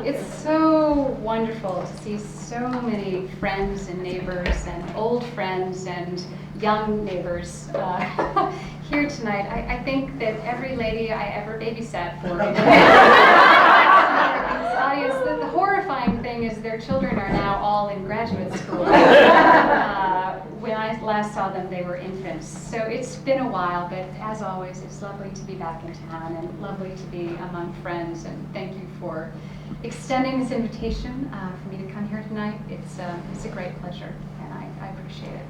It's so wonderful to see so many friends and neighbors and old friends and young neighbors here tonight. I think that every lady I ever babysat for in this audience, the horrifying thing is their children are now all in graduate school. When I last saw them, they were infants. So it's been a while, but as always, it's lovely to be back in town and lovely to be among friends. And thank you for extending this invitation for me to come here tonight. It's a great pleasure, and I appreciate it.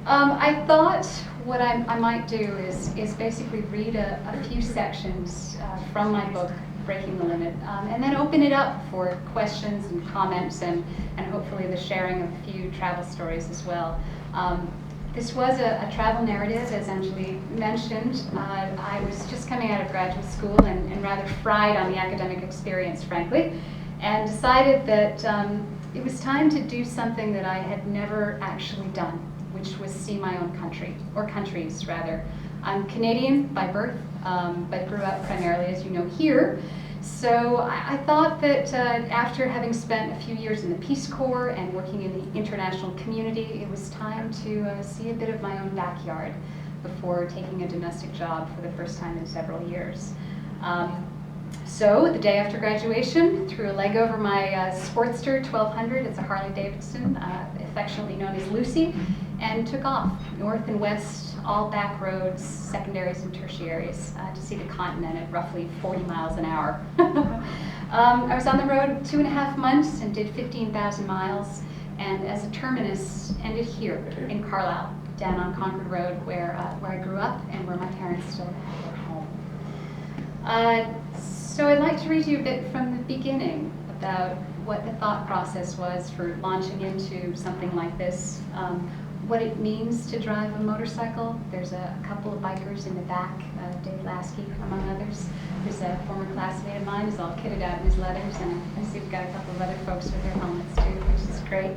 I thought what I might do is basically read a few sections from my book, Breaking the Limit, and then open it up for questions and comments and hopefully the sharing of a few travel stories as well. This was a travel narrative, as Anjali mentioned. I was just coming out of graduate school and rather fried on the academic experience, frankly, and decided that it was time to do something that I had never actually done, which was see my own country, or countries rather. I'm Canadian by birth, but grew up primarily, as you know, here. So I thought that after having spent a few years in the Peace Corps and working in the international community, it was time to see a bit of my own backyard before taking a domestic job for the first time in several years. So the day after graduation, threw a leg over my Sportster 1200, it's a Harley Davidson, affectionately known as Lucy, and took off north and west, all back roads, secondaries and tertiaries, to see the continent at roughly 40 miles an hour. I was on the road 2.5 months and did 15,000 miles, and as a terminus, ended here in Carlisle, down on Concord Road, where I grew up and where my parents still have their home. So I'd like to read you a bit from the beginning about what the thought process was for launching into something like this, what it means to drive a motorcycle. There's a couple of bikers in the back, Dave Lasky among others, who's a former classmate of mine, is all kitted out in his leathers, and I see we've got a couple of other folks with their helmets too, which is great.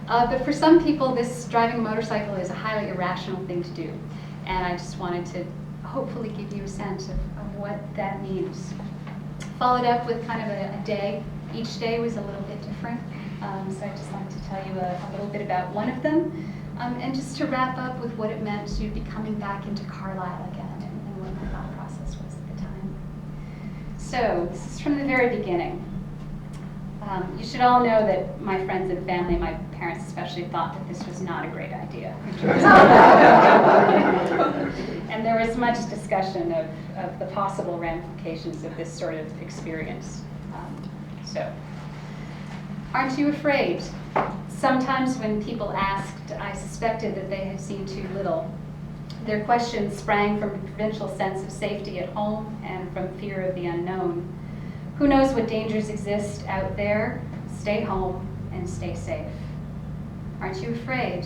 But for some people, this driving a motorcycle is a highly irrational thing to do, and I just wanted to hopefully give you a sense of what that means. Followed up with kind of a day. Each day was a little bit different, so I'd just like to tell you a little bit about one of them, and just to wrap up with what it meant to be coming back into Carlisle again and what my thought process was at the time. So this is from the very beginning. You should all know that my friends and family, my parents especially, thought that this was not a great idea. And there was much discussion of the possible ramifications of this sort of experience. So, aren't you afraid? Sometimes when people asked, I suspected that they had seen too little. Their questions sprang from a provincial sense of safety at home and from fear of the unknown. Who knows what dangers exist out there? Stay home and stay safe. Aren't you afraid?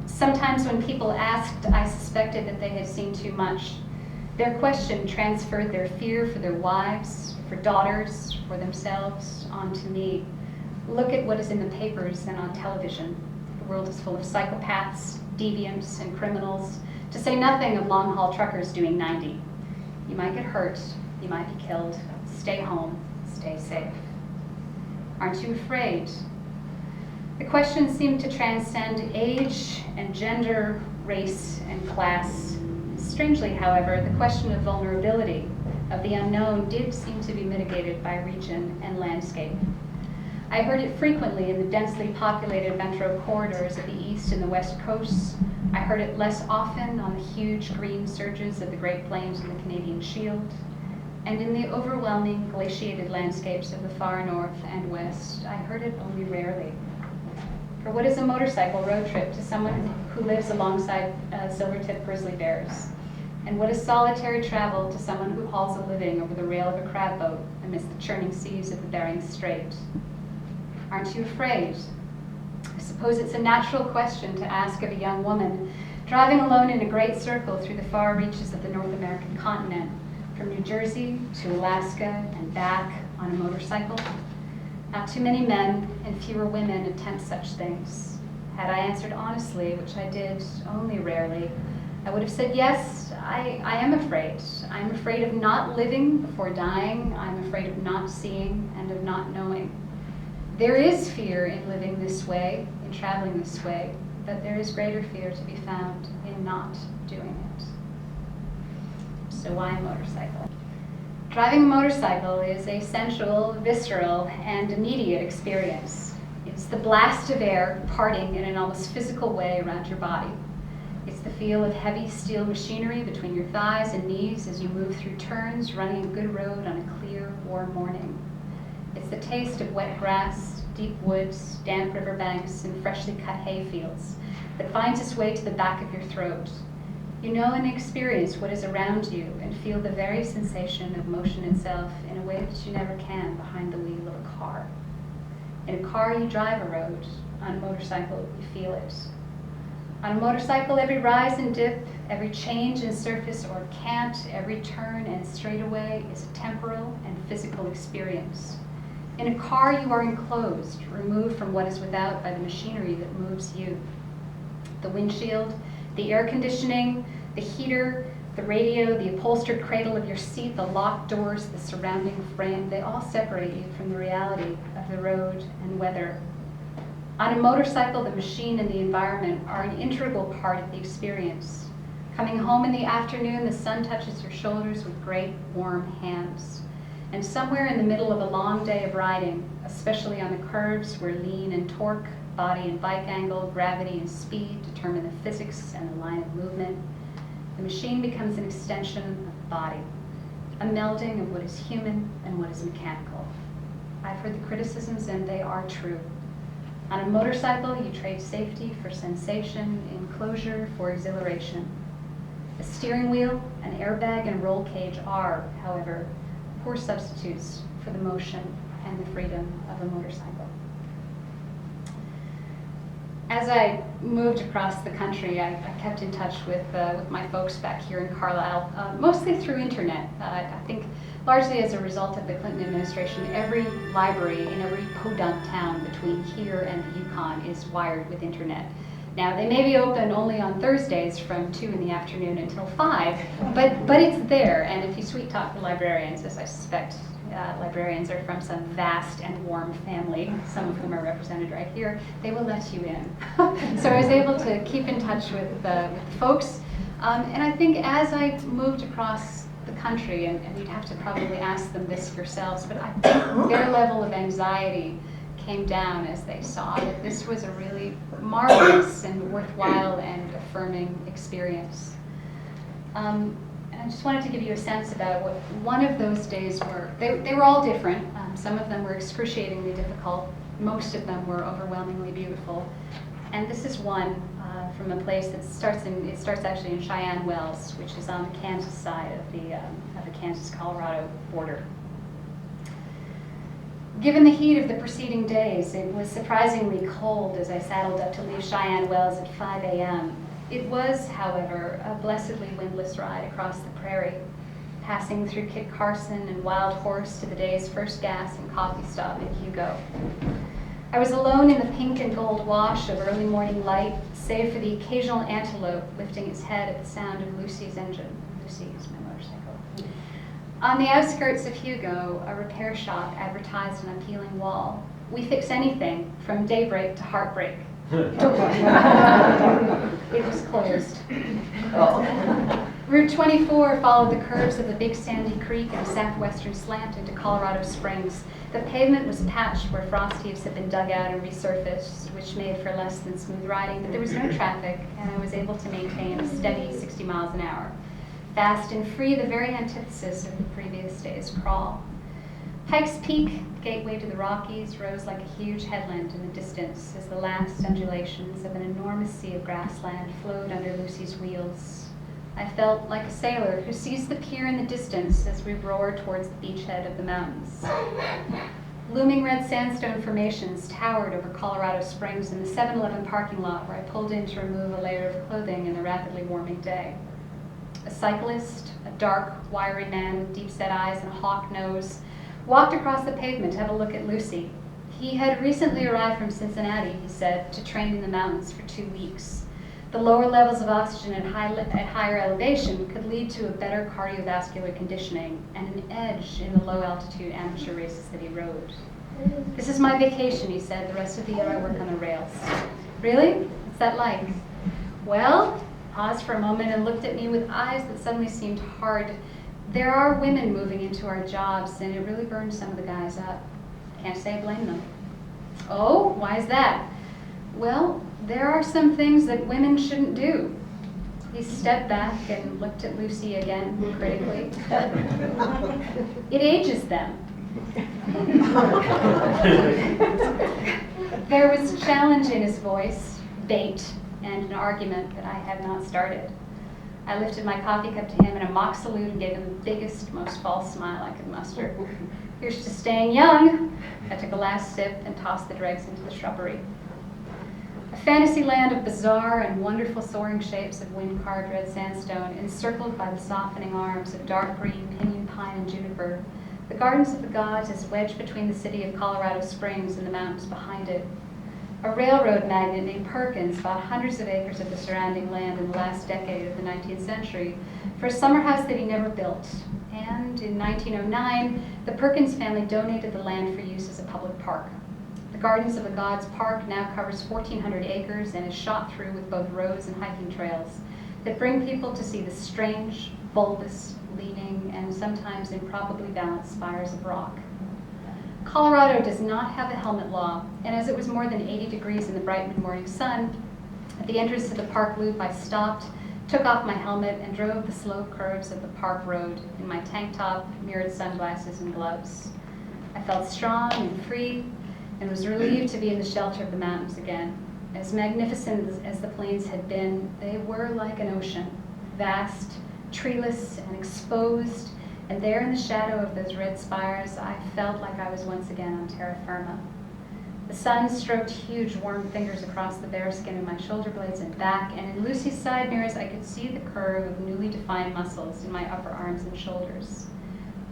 Sometimes when people asked, I suspected that they had seen too much. Their question transferred their fear for their wives, for daughters, for themselves, onto me. Look at what is in the papers and on television. The world is full of psychopaths, deviants, and criminals, to say nothing of long-haul truckers doing 90. You might get hurt, you might be killed. Stay home, stay safe. Aren't you afraid? The question seemed to transcend age and gender, race and class. Strangely, however, the question of vulnerability, of the unknown, did seem to be mitigated by region and landscape. I heard it frequently in the densely populated metro corridors of the east and the west coasts. I heard it less often on the huge green surges of the Great Plains and the Canadian Shield. And in the overwhelming glaciated landscapes of the far north and west, I heard it only rarely. For what is a motorcycle road trip to someone who lives alongside silver-tipped grizzly bears? And what is solitary travel to someone who hauls a living over the rail of a crab boat amidst the churning seas of the Bering Strait? Aren't you afraid? I suppose it's a natural question to ask of a young woman driving alone in a great circle through the far reaches of the North American continent, from New Jersey to Alaska and back on a motorcycle. Not too many men and fewer women attempt such things. Had I answered honestly, which I did only rarely, I would have said, yes, I am afraid. I'm afraid of not living before dying. I'm afraid of not seeing and of not knowing. There is fear in living this way, in traveling this way, but there is greater fear to be found in not doing it. So why a motorcycle? Driving a motorcycle is a sensual, visceral, and immediate experience. It's the blast of air parting in an almost physical way around your body. It's the feel of heavy steel machinery between your thighs and knees as you move through turns, running a good road on a clear, warm morning. It's the taste of wet grass, deep woods, damp riverbanks, and freshly cut hay fields that finds its way to the back of your throat. You know and experience what is around you and feel the very sensation of motion itself in a way that you never can behind the wheel of a car. In a car, you drive a road. On a motorcycle, you feel it. On a motorcycle, every rise and dip, every change in surface or cant, every turn and straightaway is a temporal and physical experience. In a car, you are enclosed, removed from what is without by the machinery that moves you. The windshield, the air conditioning, the heater, the radio, the upholstered cradle of your seat, the locked doors, the surrounding frame, they all separate you from the reality of the road and weather. On a motorcycle, the machine and the environment are an integral part of the experience. Coming home in the afternoon, the sun touches your shoulders with great warm hands. And somewhere in the middle of a long day of riding, especially on the curves where lean and torque, body and bike angle, gravity and speed determine the physics and the line of movement, the machine becomes an extension of the body, a melding of what is human and what is mechanical. I've heard the criticisms and they are true. On a motorcycle, you trade safety for sensation, enclosure for exhilaration. A steering wheel, an airbag, and roll cage are, however, poor substitutes for the motion and the freedom of a motorcycle. As I moved across the country, I kept in touch with my folks back here in Carlisle, mostly through internet. I think largely as a result of the Clinton administration, every library in every podunk town between here and the Yukon is wired with internet. Now, they may be open only on Thursdays from 2 in the afternoon until 5, but it's there. And if you sweet talk the librarians, as I suspect librarians are from some vast and warm family, some of whom are represented right here, they will let you in. So I was able to keep in touch with the folks. And I think as I moved across the country, and you'd have to probably ask them this yourselves, but I think their level of anxiety came down as they saw that this was a really marvelous and worthwhile and affirming experience. And I just wanted to give you a sense about what one of those days were. They were all different. Some of them were excruciatingly difficult. Most of them were overwhelmingly beautiful. And this is one from a place that starts actually in Cheyenne Wells, which is on the Kansas side of the Kansas-Colorado border. Given the heat of the preceding days, it was surprisingly cold as I saddled up to leave Cheyenne Wells at 5 a.m. It was, however, a blessedly windless ride across the prairie, passing through Kit Carson and Wild Horse to the day's first gas and coffee stop in Hugo. I was alone in the pink and gold wash of early morning light, save for the occasional antelope lifting its head at the sound of Lucy's engine. Lucy is my motorcycle. On the outskirts of Hugo, a repair shop advertised on a peeling wall. We fix anything from daybreak to heartbreak. It was closed. Route 24 followed the curves of the Big Sandy Creek and a southwestern slant into Colorado Springs. The pavement was patched where frost heaves had been dug out and resurfaced, which made for less than smooth riding, but there was no traffic, and I was able to maintain a steady 60 miles an hour. Fast and free, the very antithesis of the previous day's crawl. Pikes Peak, gateway to the Rockies, rose like a huge headland in the distance as the last undulations of an enormous sea of grassland flowed under Lucy's wheels. I felt like a sailor who sees the pier in the distance as we roar towards the beachhead of the mountains. Looming red sandstone formations towered over Colorado Springs in the 7-Eleven parking lot where I pulled in to remove a layer of clothing in the rapidly warming day. A cyclist, a dark, wiry man with deep-set eyes and a hawk nose, walked across the pavement to have a look at Lucy. He had recently arrived from Cincinnati, he said, to train in the mountains for 2 weeks. The lower levels of oxygen at higher elevation could lead to a better cardiovascular conditioning and an edge in the low altitude amateur races that he rode. This is my vacation, he said. The rest of the year I work on the rails. Really? What's that like? Well, paused for a moment and looked at me with eyes that suddenly seemed hard. There are women moving into our jobs, and it really burns some of the guys up. Can't say I blame them. Oh, why is that? Well, there are some things that women shouldn't do. He stepped back and looked at Lucy again, critically. It ages them. There was challenge in his voice, bait, and an argument that I had not started. I lifted my coffee cup to him in a mock salute and gave him the biggest, most false smile I could muster. Here's to staying young. I took a last sip and tossed the dregs into the shrubbery. A fantasy land of bizarre and wonderful soaring shapes of wind-carved red sandstone, encircled by the softening arms of dark green pinyon pine and juniper. The Gardens of the Gods is wedged between the city of Colorado Springs and the mountains behind it. A railroad magnate named Perkins bought hundreds of acres of the surrounding land in the last decade of the 19th century for a summer house that he never built. And in 1909, the Perkins family donated the land for use as a public park. The Gardens of the Gods Park now covers 1,400 acres and is shot through with both roads and hiking trails that bring people to see the strange, bulbous, leaning, and sometimes improbably balanced spires of rock. Colorado does not have a helmet law, and as it was more than 80 degrees in the bright mid-morning sun, at the entrance to the park loop I stopped, took off my helmet, and drove the slow curves of the park road in my tank top, mirrored sunglasses, and gloves. I felt strong and free, and was relieved to be in the shelter of the mountains again. As magnificent as the plains had been, they were like an ocean, vast, treeless, and exposed, and there in the shadow of those red spires, I felt like I was once again on terra firma. The sun stroked huge warm fingers across the bare skin of my shoulder blades and back, and in Lucy's side mirrors I could see the curve of newly defined muscles in my upper arms and shoulders.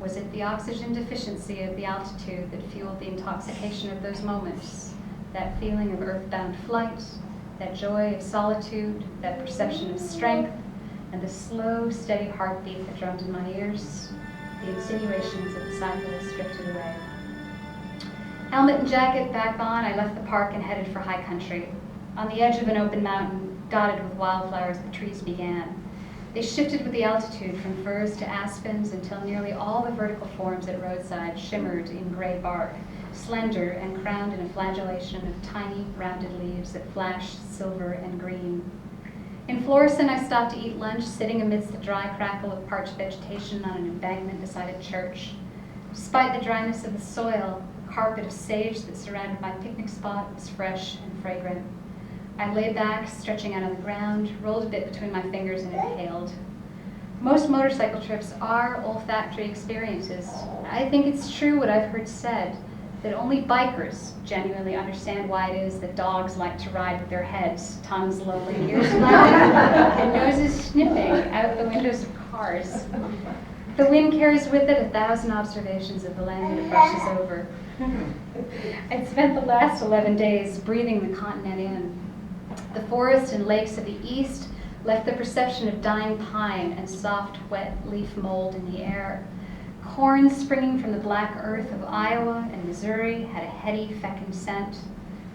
Was it the oxygen deficiency of the altitude that fueled the intoxication of those moments? That feeling of earthbound flight, that joy of solitude, that perception of strength, and the slow, steady heartbeat that drummed in my ears? The insinuations of the cyclist drifted away. Helmet and jacket back on, I left the park and headed for high country. On the edge of an open mountain, dotted with wildflowers, the trees began. They shifted with the altitude from firs to aspens until nearly all the vertical forms at roadside shimmered in gray bark, slender and crowned in a flagellation of tiny, rounded leaves that flashed silver and green. In Larsen, I stopped to eat lunch, sitting amidst the dry crackle of parched vegetation on an embankment beside a church. Despite the dryness of the soil, the carpet of sage that surrounded my picnic spot was fresh and fragrant. I lay back, stretching out on the ground, rolled a bit between my fingers, and inhaled. Most motorcycle trips are olfactory experiences. I think it's true what I've heard said, that only bikers genuinely understand why it is that dogs like to ride with their heads, tongues lolling, ears flapping, and noses sniffing out the windows of cars. The wind carries with it 1,000 observations of the land that it brushes over. I'd spent the last 11 days breathing the continent in. The forests and lakes of the east left the perception of dying pine and soft, wet leaf mold in the air. Corn springing from the black earth of Iowa and Missouri had a heady, fecund scent,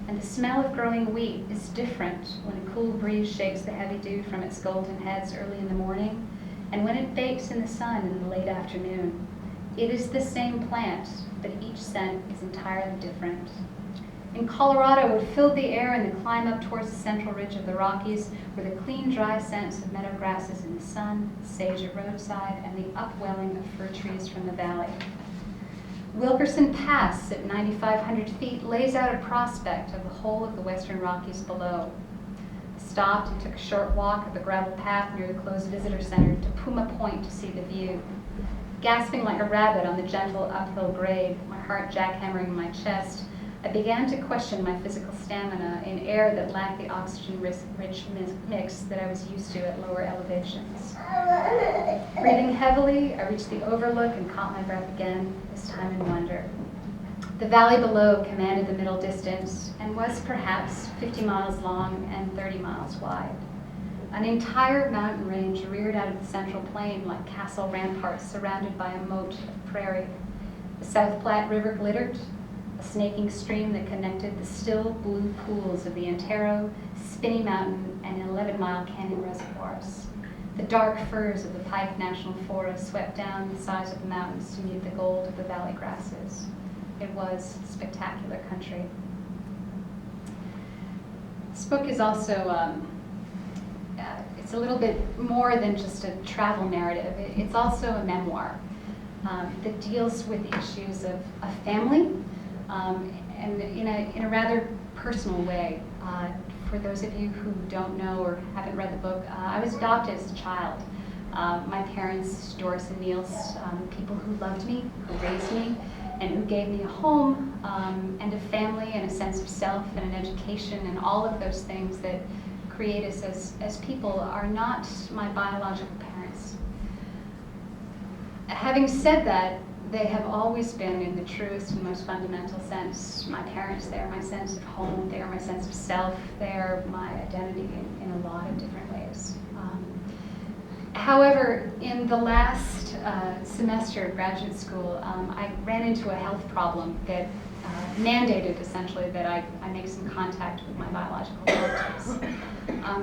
and the smell of growing wheat is different when a cool breeze shakes the heavy dew from its golden heads early in the morning, and when it bakes in the sun in the late afternoon. It is the same plant, but each scent is entirely different. In Colorado, it filled the air in the climb up towards the central ridge of the Rockies, where the clean, dry scents of meadow grasses in the sun, sage at roadside, and the upwelling of fir trees from the valley. Wilkerson Pass at 9,500 feet lays out a prospect of the whole of the western Rockies below. I stopped and took a short walk up a gravel path near the closed visitor center to Puma Point to see the view. Gasping like a rabbit on the gentle uphill grade, my heart jackhammering in my chest, I began to question my physical stamina in air that lacked the oxygen-rich mix that I was used to at lower elevations. Breathing heavily, I reached the overlook and caught my breath again, this time in wonder. The valley below commanded the middle distance and was perhaps 50 miles long and 30 miles wide. An entire mountain range reared out of the central plain like castle ramparts surrounded by a moat of prairie. The South Platte River glittered, a snaking stream that connected the still blue pools of the Antero, Spinney Mountain, and 11-mile canyon reservoirs. The dark firs of the Pike National Forest swept down the sides of the mountains to meet the gold of the valley grasses. It was spectacular country. This book is also, it's a little bit more than just a travel narrative. It's also a memoir that deals with issues of family and in a rather personal way. For those of you who don't know or haven't read the book, I was adopted as a child. My parents, Doris and Niels, people who loved me, who raised me, and who gave me a home and a family and a sense of self and an education and all of those things that create us as people are not my biological parents. Having said that, they have always been, in the truest and most fundamental sense, my parents. They are my sense of home, they are my sense of self, they are my identity in a lot of different ways. However, in the last semester of graduate school, I ran into a health problem that mandated essentially that I make some contact with my biological relatives.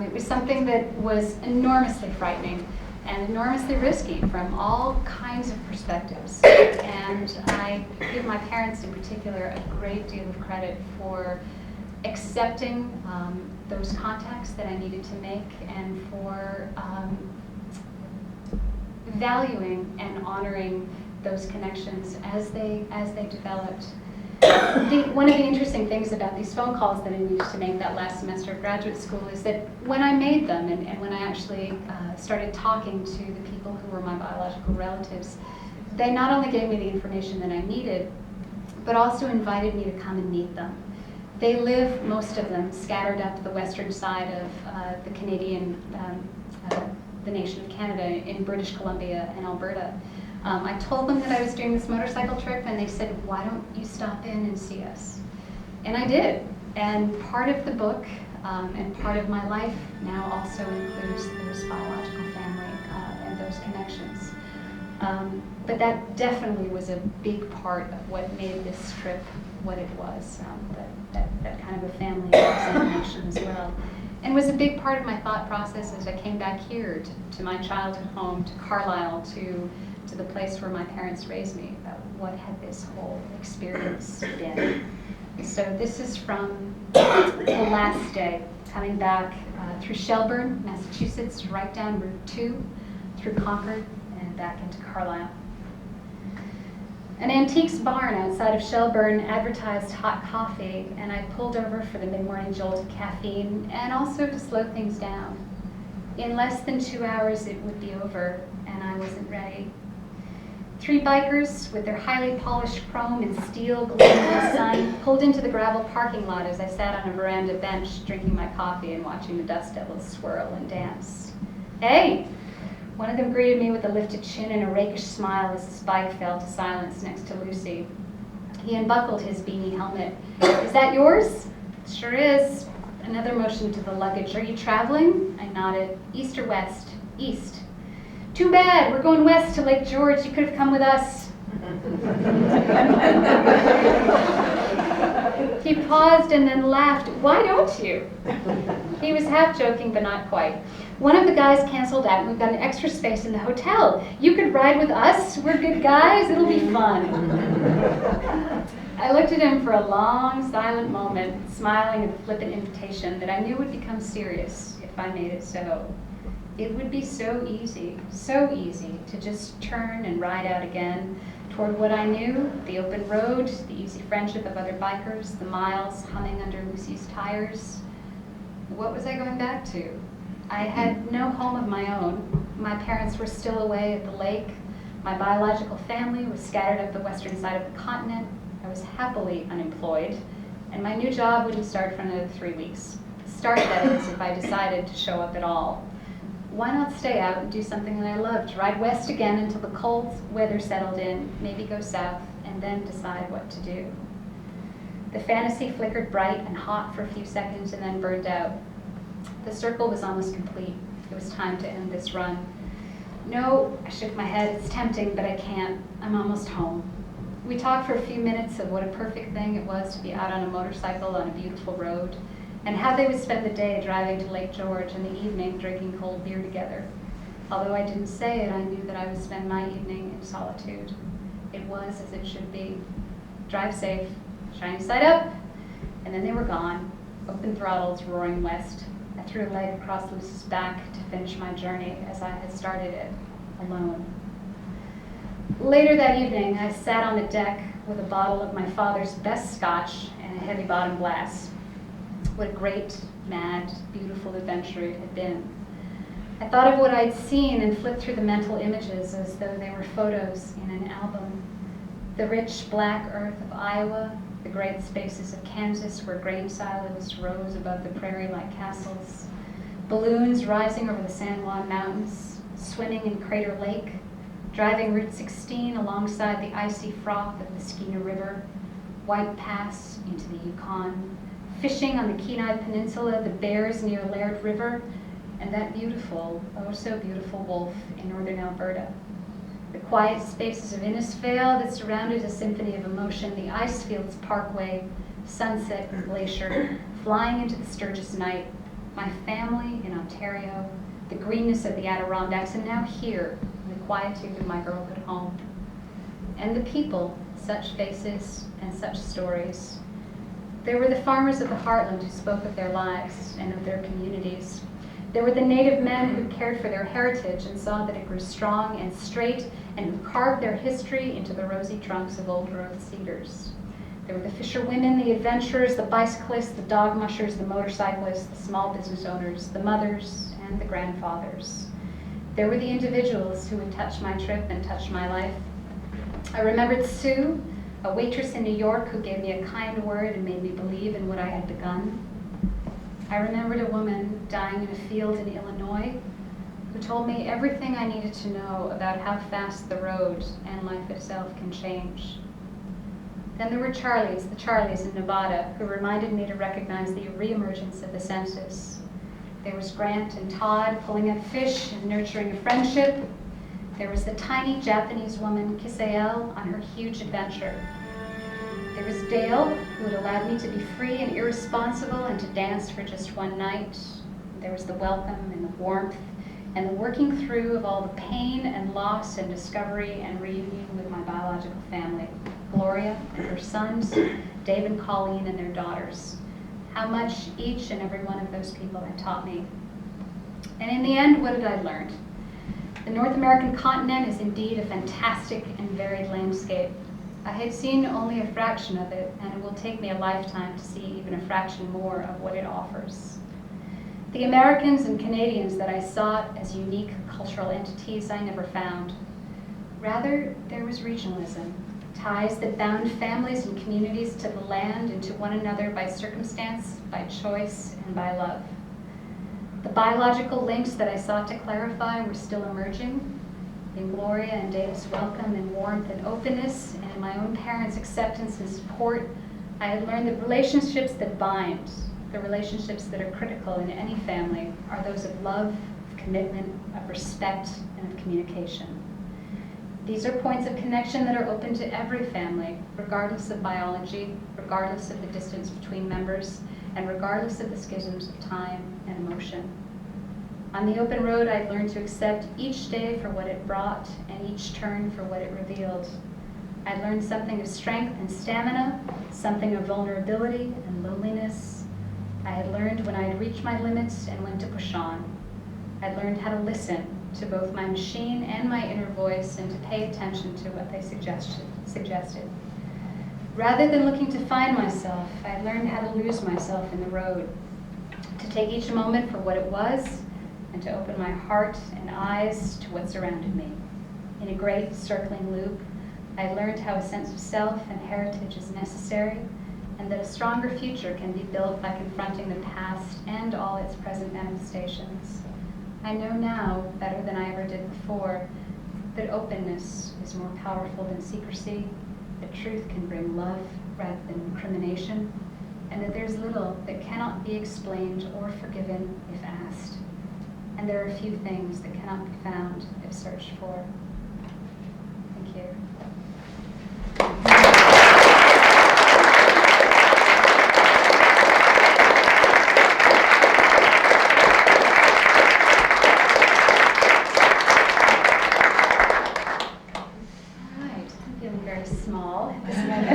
It was something that was enormously frightening and enormously risky from all kinds of perspectives. And I give my parents in particular a great deal of credit for accepting those contacts that I needed to make and for valuing and honoring those connections as they developed. One of the interesting things about these phone calls that I needed to make that last semester of graduate school is that when I made them and when I actually started talking to the people who were my biological relatives, they not only gave me the information that I needed, but also invited me to come and meet them. They live, most of them, scattered up the western side of the Canadian, the nation of Canada, in British Columbia and Alberta. I told them that I was doing this motorcycle trip, and they said, "Why don't you stop in and see us?" And I did. And part of the book and part of my life now also includes those biological family and those connections. But that definitely was a big part of what made this trip what it was, that kind of a family examination as well. And was a big part of my thought process as I came back here to my childhood home, to Carlisle, to the place where my parents raised me, about what had this whole experience been. So this is from the last day, coming back through Shelburne, Massachusetts, right down Route 2, through Concord, and back into Carlisle. An antiques barn outside of Shelburne advertised hot coffee, and I pulled over for the mid-morning jolt of caffeine and also to slow things down. In less than 2 hours it would be over, and I wasn't ready. 3 bikers with their highly polished chrome and steel gleaming in the sun pulled into the gravel parking lot as I sat on a veranda bench drinking my coffee and watching the dust devils swirl and dance. "Hey!" One of them greeted me with a lifted chin and a rakish smile as his bike fell to silence next to Lucy. He unbuckled his beanie helmet. "Is that yours?" "Sure is." Another motion to the luggage. "Are you traveling?" I nodded. "East or west?" "East." "Too bad, we're going west to Lake George. You could have come with us." He paused and then laughed. "Why don't you?" He was half joking, but not quite. "One of the guys canceled out and we've got an extra space in the hotel. You could ride with us. We're good guys. It'll be fun." I looked at him for a long, silent moment, smiling at the flippant invitation that I knew would become serious if I made it so. It would be so easy to just turn and ride out again toward what I knew, the open road, the easy friendship of other bikers, the miles humming under Lucy's tires. What was I going back to? I had no home of my own. My parents were still away at the lake. My biological family was scattered up the western side of the continent. I was happily unemployed, and my new job wouldn't start for another 3 weeks. Start, that is, if I decided to show up at all. Why not stay out and do something that I loved? Ride west again until the cold weather settled in, maybe go south, and then decide what to do. The fantasy flickered bright and hot for a few seconds and then burned out. The circle was almost complete. It was time to end this run. No, I shook my head. It's tempting, but I can't. I'm almost home. We talked for a few minutes of what a perfect thing it was to be out on a motorcycle on a beautiful road, and how they would spend the day driving to Lake George and the evening drinking cold beer together. Although I didn't say it, I knew that I would spend my evening in solitude. It was as it should be. Drive safe, shiny side up, and then they were gone, open throttles roaring west. I threw a leg across Lucy's back to finish my journey as I had started it, alone. Later that evening, I sat on the deck with a bottle of my father's best scotch and a heavy bottom glass. What a great, mad, beautiful adventure it had been. I thought of what I'd seen and flipped through the mental images as though they were photos in an album. The rich black earth of Iowa, the great spaces of Kansas where grain silos rose above the prairie like castles, balloons rising over the San Juan Mountains, swimming in Crater Lake, driving Route 16 alongside the icy froth of the Skeena River, White Pass into the Yukon, fishing on the Kenai Peninsula, the bears near Laird River, and that beautiful, oh so beautiful wolf in northern Alberta. The quiet spaces of Innisfail that surrounded a symphony of emotion, the Icefields Parkway, Sunset Glacier, flying into the Sturgis night, my family in Ontario, the greenness of the Adirondacks, and now here, in the quietude of my girlhood home. And the people, such faces and such stories. There were the farmers of the heartland who spoke of their lives and of their communities. There were the native men who cared for their heritage and saw that it grew strong and straight, and who carved their history into the rosy trunks of old-growth cedars. There were the fisherwomen, the adventurers, the bicyclists, the dog mushers, the motorcyclists, the small business owners, the mothers, and the grandfathers. There were the individuals who would touch my trip and touch my life. I remembered Sue, a waitress in New York who gave me a kind word and made me believe in what I had begun. I remembered a woman dying in a field in Illinois who told me everything I needed to know about how fast the road and life itself can change. Then there were the Charlies in Nevada, who reminded me to recognize the reemergence of the census. There was Grant and Todd pulling up fish and nurturing a friendship. There was the tiny Japanese woman, Kisael, on her huge adventure. There was Dale, who had allowed me to be free and irresponsible and to dance for just one night. There was the welcome and the warmth and the working through of all the pain and loss and discovery and reunion with my biological family, Gloria and her sons, Dave and Colleen and their daughters. How much each and every one of those people had taught me. And in the end, what did I learn? The North American continent is indeed a fantastic and varied landscape. I had seen only a fraction of it, and it will take me a lifetime to see even a fraction more of what it offers. The Americans and Canadians that I sought as unique cultural entities I never found. Rather, there was regionalism, ties that bound families and communities to the land and to one another by circumstance, by choice, and by love. The biological links that I sought to clarify were still emerging. In Gloria and Dave's welcome and warmth and openness, and in my own parents' acceptance and support, I had learned that relationships that bind, the relationships that are critical in any family, are those of love, of commitment, of respect, and of communication. These are points of connection that are open to every family, regardless of biology, regardless of the distance between members, and regardless of the schisms of time and emotion. On the open road, I learned to accept each day for what it brought and each turn for what it revealed. I learned something of strength and stamina, something of vulnerability and loneliness. I had learned when I had reached my limits and when to push on. I learned how to listen to both my machine and my inner voice and to pay attention to what they suggested. Rather than looking to find myself, I learned how to lose myself in the road, to take each moment for what it was, and to open my heart and eyes to what surrounded me. In a great circling loop, I learned how a sense of self and heritage is necessary, and that a stronger future can be built by confronting the past and all its present manifestations. I know now, better than I ever did before, that openness is more powerful than secrecy, that truth can bring love rather than incrimination, and that there's little that cannot be explained or forgiven if asked. and there are a few things that cannot be found if searched for. Thank you. Small at this moment.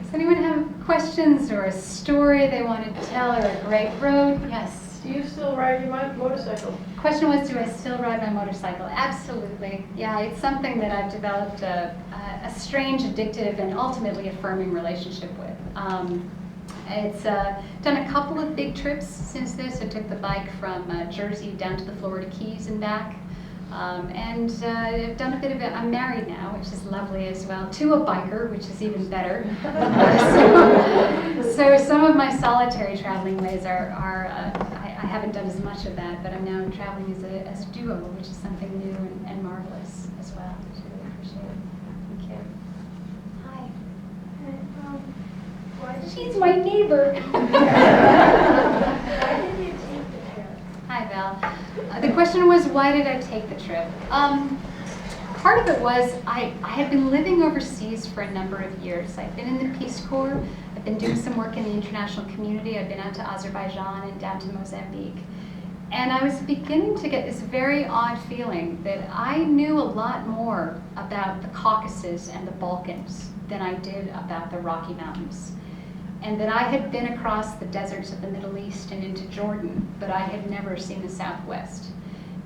Does anyone have questions or a story they want to tell or a great road? Yes. Do you still ride your motorcycle? The question was, do I still ride my motorcycle? Absolutely. Yeah, it's something that I've developed a strange, addictive, and ultimately affirming relationship with. It's done a couple of big trips since this. I took the bike from Jersey down to the Florida Keys and back. I've done a bit of it. I'm married now, which is lovely as well, to a biker, which is even better. So some of my solitary traveling ways I haven't done as much of that, but I'm now traveling as a duo, which is something new and marvelous as well, which I really appreciate. Thank you. Hi. She's my neighbor. Why did you take the trip? Hi, Val. The question was, why did I take the trip? Part of it was I had been living overseas for a number of years. I've been in the Peace Corps. I've been doing some work in the international community. I've been out to Azerbaijan and down to Mozambique. And I was beginning to get this very odd feeling that I knew a lot more about the Caucasus and the Balkans than I did about the Rocky Mountains. And that I had been across the deserts of the Middle East and into Jordan, but I had never seen the Southwest.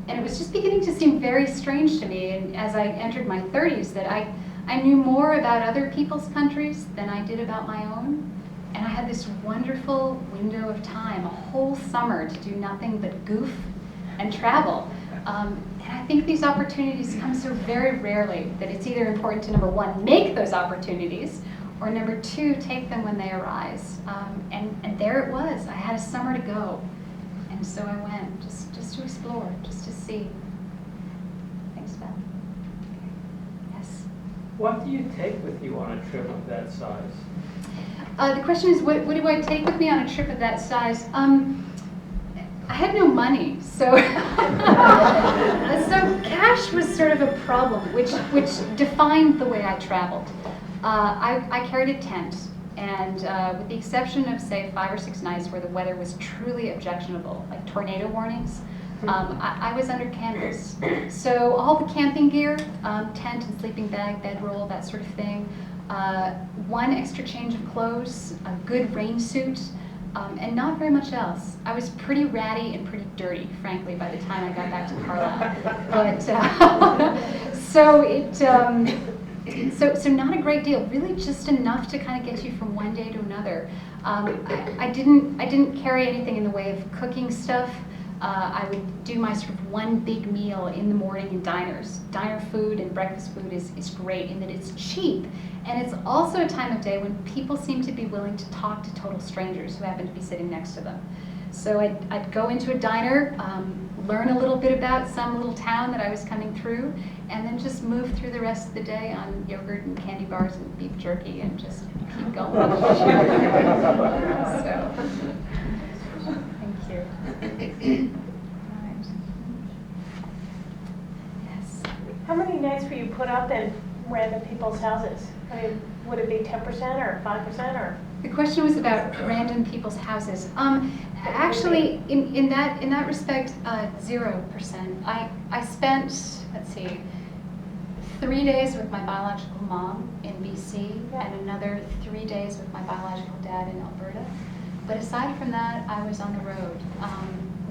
And it was just beginning to seem very strange to me, and as I entered my 30s, that I knew more about other people's countries than I did about my own. And I had this wonderful window of time, a whole summer, to do nothing but goof and travel. And I think these opportunities come so very rarely that it's either important to, number one, make those opportunities, or number two, take them when they arise. And there it was. I had a summer to go. And so I went, just to explore, just to see. Thanks, Beth. Yes? What do you take with you on a trip of that size? The question is, what do I take with me on a trip of that size? I had no money, so so cash was sort of a problem, which defined the way I traveled. I carried a tent, and with the exception of, say, 5 or 6 nights where the weather was truly objectionable, like tornado warnings, I was under canvas. So all the camping gear, tent and sleeping bag, bedroll, that sort of thing, 1 extra change of clothes, a good rain suit, and not very much else. I was pretty ratty and pretty dirty, frankly, by the time I got back to Carlisle. But So not a great deal, really just enough to kind of get you from one day to another. I didn't carry anything in the way of cooking stuff. I would do my sort of one big meal in the morning in diners. Diner food and breakfast food is great in that it's cheap, and it's also a time of day when people seem to be willing to talk to total strangers who happen to be sitting next to them. So I'd go into a diner, learn a little bit about some little town that I was coming through, and then just move through the rest of the day on yogurt and candy bars and beef jerky and just keep going. So, thank you. Right. Yes. How many nights were you put up in random people's houses? I mean, would it be 10% or 5% or? The question was about random people's houses. Actually, in that respect, 0%. I spent, let's see, 3 days with my biological mom in BC and another 3 days with my biological dad in Alberta. But aside from that, I was on the road.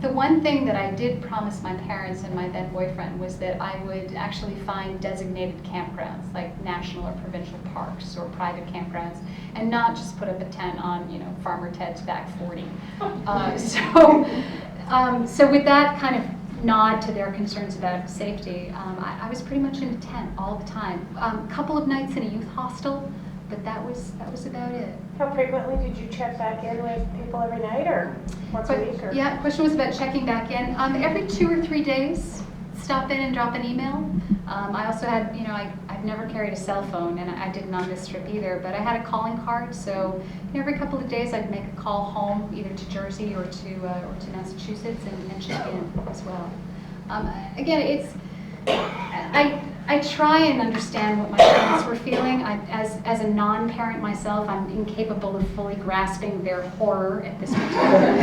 The one thing that I did promise my parents and my then boyfriend was that I would actually find designated campgrounds, like national or provincial parks or private campgrounds, and not just put up a tent on, Farmer Ted's back 40. So with that kind of nod to their concerns about safety, I was pretty much in a tent all the time. A couple of nights in a youth hostel, but that was about it. How frequently did you check back in with people every night or once a week? Or? Yeah, the question was about checking back in. Every 2 or 3 days, stop in and drop an email. I also had, I've never carried a cell phone, and I didn't on this trip either, but I had a calling card, so every couple of days I'd make a call home, either to Jersey or to Massachusetts, and check in as well. Again, I try and understand what my parents were feeling. As a non-parent myself, I'm incapable of fully grasping their horror at this particular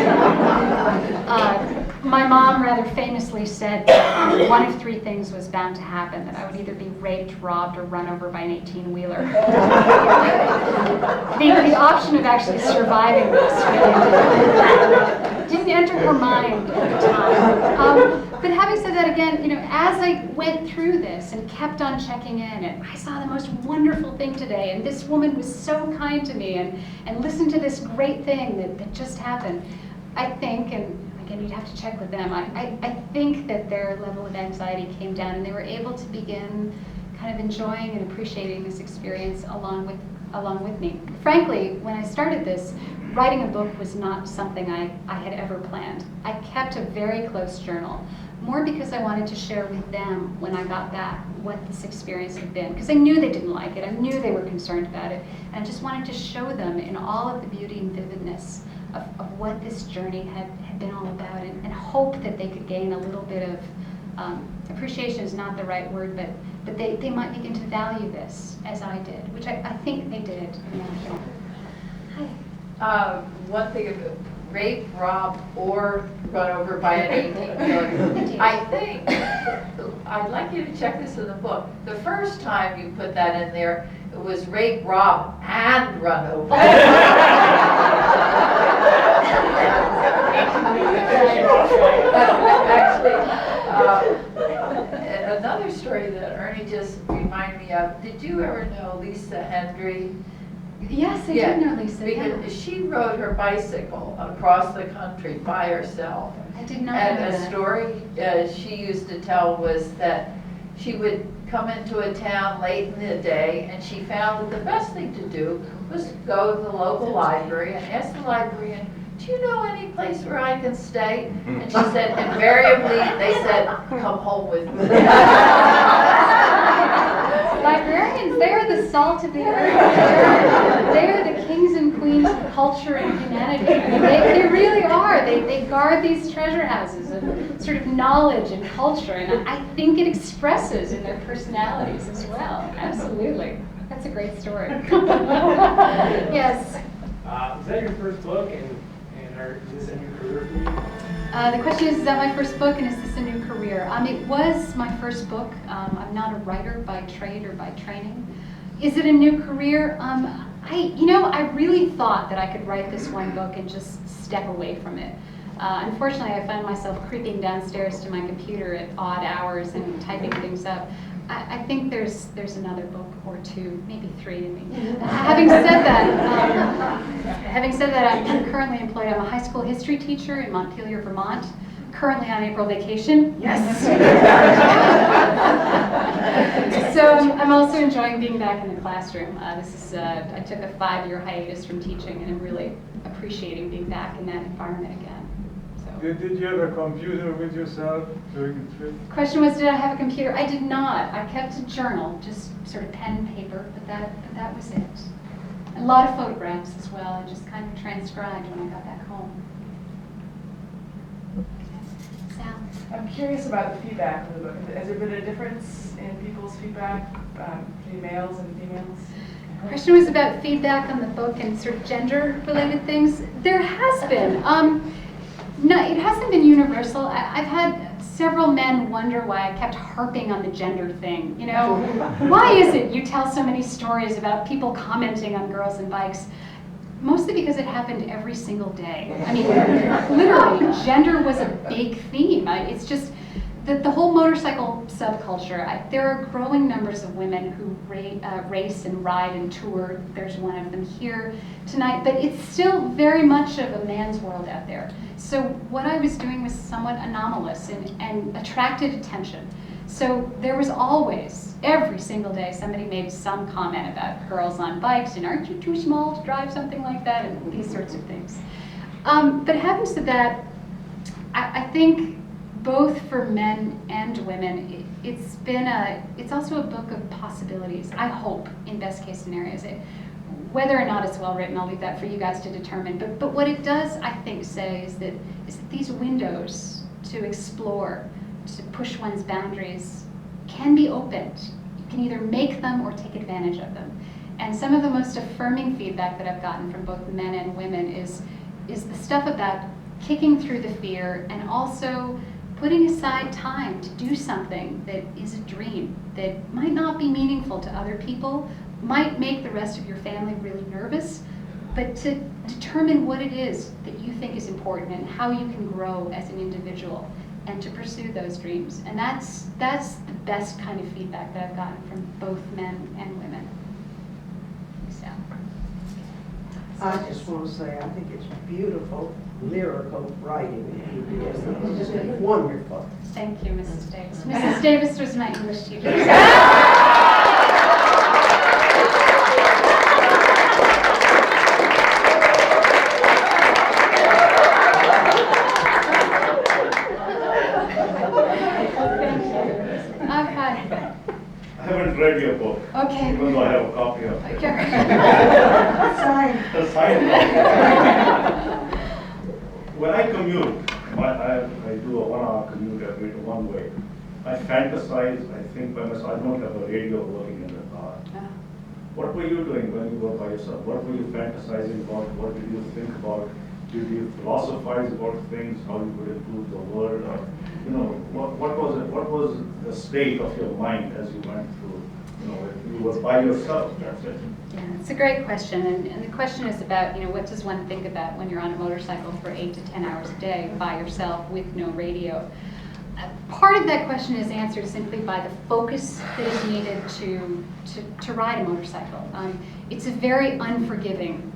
time. My mom rather famously said that one of three things was bound to happen, that I would either be raped, robbed, or run over by an 18-wheeler. The option of actually surviving this really didn't enter her mind at the time. But having said that, again, as I went through this and kept on checking in, and I saw the most wonderful thing today, and this woman was so kind to me, and listened to this great thing that just happened, I think, and again, you'd have to check with them, I think that their level of anxiety came down, and they were able to begin kind of enjoying and appreciating this experience along with me. Frankly, when I started this, writing a book was not something I had ever planned. I kept a very close journal, more because I wanted to share with them when I got back what this experience had been, because I knew they didn't like it, I knew they were concerned about it, and I just wanted to show them in all of the beauty and vividness of what this journey had been all about, and hope that they could gain a little bit of, appreciation is not the right word, but they might begin to value this as I did, which I think they did. Hi. One thing about rape, rob, or run over by an 18-wheeler. I think, I'd like you to check this in the book. The first time you put that in there, it was rape, rob, and run over. Actually, another story that Ernie just reminded me of, did you ever know Lisa Hendry? Yes, I did know Lisa. Because she rode her bicycle across the country by herself. I did not and know that. And a story she used to tell was that she would come into a town late in the day, and she found that the best thing to do was to go to the local library and ask the librarian, do you know any place where I can stay? And she said, invariably, they said, come home with me. Librarians, they are the salt of the earth. They are the kings and queens of culture and humanity. They really are. They guard these treasure houses of sort of knowledge and culture, and I think it expresses in their personalities as well. Absolutely. That's a great story. Yes. Is that your first book, and is this a new career for you? The question is that my first book, and is this a new career? It was my first book. I'm not a writer by trade or by training. Is it a new career? I really thought that I could write this one book and just step away from it. Unfortunately, I found myself creeping downstairs to my computer at odd hours and typing things up. I think there's another book or two, maybe three in me. Having said that, I'm currently employed. I'm a high school history teacher in Montpelier, Vermont. Currently on April vacation. Yes. So I'm also enjoying being back in the classroom. I took a 5-year hiatus from teaching, and I'm really appreciating being back in that environment again. Did you have a computer with yourself during the trip? Question was, did I have a computer? I did not. I kept a journal, just sort of pen and paper, but that was it. A lot of photographs as well, and just kind of transcribed when I got back home. Sal? I'm curious about the feedback of the book. Has there been a difference in people's feedback, between males and females? The question was about feedback on the book and sort of gender-related things. There has been. No, it hasn't been universal. I've had several men wonder why I kept harping on the gender thing. Why is it you tell so many stories about people commenting on girls and bikes? Mostly because it happened every single day. I mean, literally, gender was a big theme. It's just that the whole motorcycle subculture, there are growing numbers of women who race and ride and tour. There's one of them here tonight, but it's still very much of a man's world out there. So what I was doing was somewhat anomalous and attracted attention. So there was always, every single day, somebody made some comment about girls on bikes, and aren't you too small to drive something like that, and these sorts of things. But having said that, I think both for men and women, it's also a book of possibilities, I hope, in best case scenarios. Whether or not it's well written, I'll leave that for you guys to determine. But what it does, I think, say is that these windows to explore, to push one's boundaries, can be opened. You can either make them or take advantage of them. And some of the most affirming feedback that I've gotten from both men and women is the stuff about kicking through the fear and also putting aside time to do something that is a dream, that might not be meaningful to other people, might make the rest of your family really nervous, but to determine what it is that you think is important and how you can grow as an individual and to pursue those dreams. And that's the best kind of feedback that I've gotten from both men and women. So. I just want to say I think it's beautiful, lyrical writing. It's just wonderful. Thank you, Mrs. Davis. Mrs. Davis was my English teacher. I haven't read your book. Okay. Even though I have a copy of it. Sign. A signed copy. When I commute, I do a 1 hour commute every one way. I fantasize, I think by myself, I don't have a radio working in the car. What were you doing when you were by yourself? What were you fantasizing about? What did you think about? Did you philosophize about things, how you would improve the world? Or, you know, what was it? What was the state of your mind as you went through? You know, if you were by yourself, that's it. Yeah, it's a great question, and the question is about, you know, what does one think about when you're on a motorcycle for 8 to 10 hours a day by yourself with no radio? Part of that question is answered simply by the focus that is needed to ride a motorcycle. It's a very unforgiving